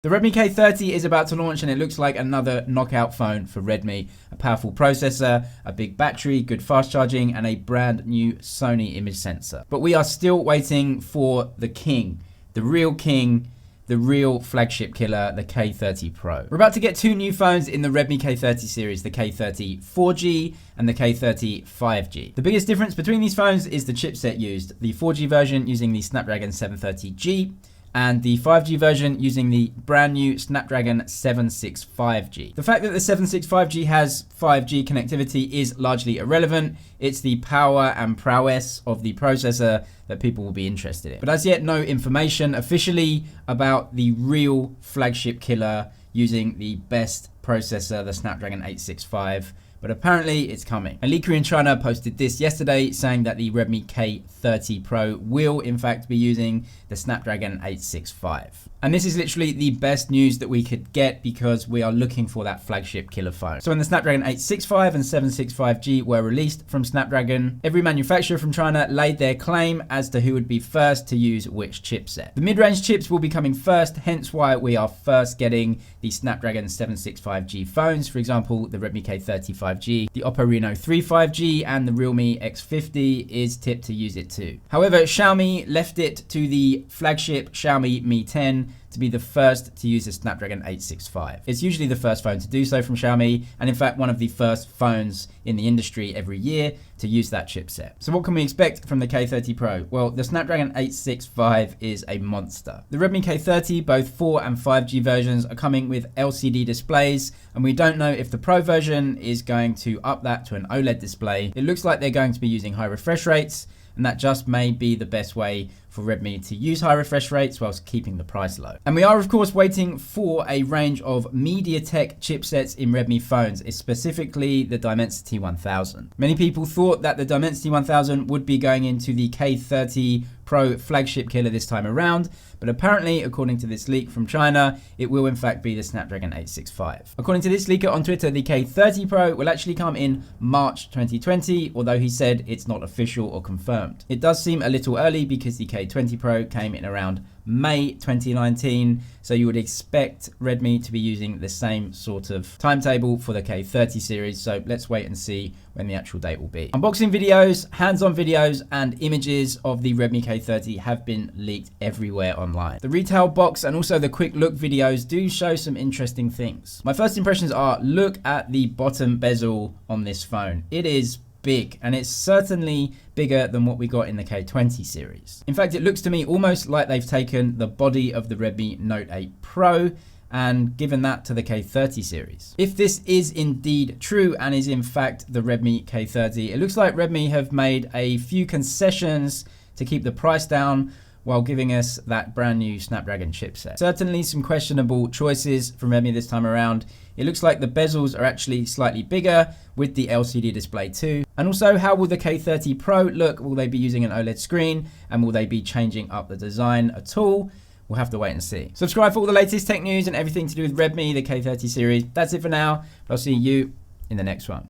The Redmi K30 is about to launch and it looks like another knockout phone for Redmi. A powerful processor, a big battery, good fast charging, and a brand new Sony image sensor. But we are still waiting for the king, the real flagship killer, the K30 Pro. We're about to get two new phones in the Redmi K30 series, the K30 4G and the K30 5G. The biggest difference between these phones is the chipset used. The 4G version using the Snapdragon 730G, and the 5G version using the brand new Snapdragon 765G. The fact that the 765G has 5G connectivity is largely irrelevant. It's the power and prowess of the processor that people will be interested in. But as yet, no information officially about the real flagship killer using the best processor, the Snapdragon 865. But apparently it's coming. A leaker in China posted this yesterday saying that the Redmi K30 Pro will in fact be using the Snapdragon 865. And this is literally the best news that we could get because we are looking for that flagship killer phone. So when the Snapdragon 865 and 765G were released from Snapdragon, every manufacturer from China laid their claim as to who would be first to use which chipset. The mid-range chips will be coming first, hence why we are first getting the Snapdragon 765G phones. For example, the Redmi K30 5G, the Oppo Reno 3 5G, and the Realme X50 is tipped to use it too. However, Xiaomi left it to the flagship Xiaomi Mi 10 to be the first to use the Snapdragon 865. It's usually the first phone to do so from Xiaomi, and in fact one of the first phones in the industry every year to use that chipset. So what can we expect from the K30 Pro? Well, the Snapdragon 865 is a monster. The Redmi K30, both 4 and 5G versions, are coming with LCD displays, and we don't know if the Pro version is going to up that to an OLED display. It looks like they're going to be using high refresh rates, and that just may be the best way for Redmi to use high refresh rates whilst keeping the price low. And we are of course waiting for a range of Mediatek chipsets in Redmi phones, specifically the Dimensity 1000. Many people thought that the Dimensity 1000 would be going into the K30 Pro flagship killer this time around, but apparently, according to this leak from China, it will in fact be the Snapdragon 865. According to this leaker on Twitter, the K30 Pro will actually come in March 2020, although he said it's not official or confirmed. It does seem a little early because the K20 Pro came in around May 2019, so you would expect Redmi to be using the same sort of timetable for the K30 series, so let's wait and see when the actual date will be. Unboxing videos, hands-on videos, and images of the Redmi K30 have been leaked everywhere online. The retail box and also the quick look videos do show some interesting things. My first impressions are, look at the bottom bezel on this phone. It is big, and it's certainly bigger than what we got in the K20 series. In fact, it looks to me almost like they've taken the body of the Redmi Note 8 Pro and given that to the K30 series. If this is indeed true and is in fact the Redmi K30, it looks like Redmi have made a few concessions to keep the price down while giving us that brand new Snapdragon chipset. Certainly some questionable choices from Redmi this time around. It looks like the bezels are actually slightly bigger with the LCD display too. And also, how will the K30 Pro look? Will they be using an OLED screen? And will they be changing up the design at all? We'll have to wait and see. Subscribe for all the latest tech news and everything to do with Redmi, the K30 series. That's it for now. I'll see you in the next one.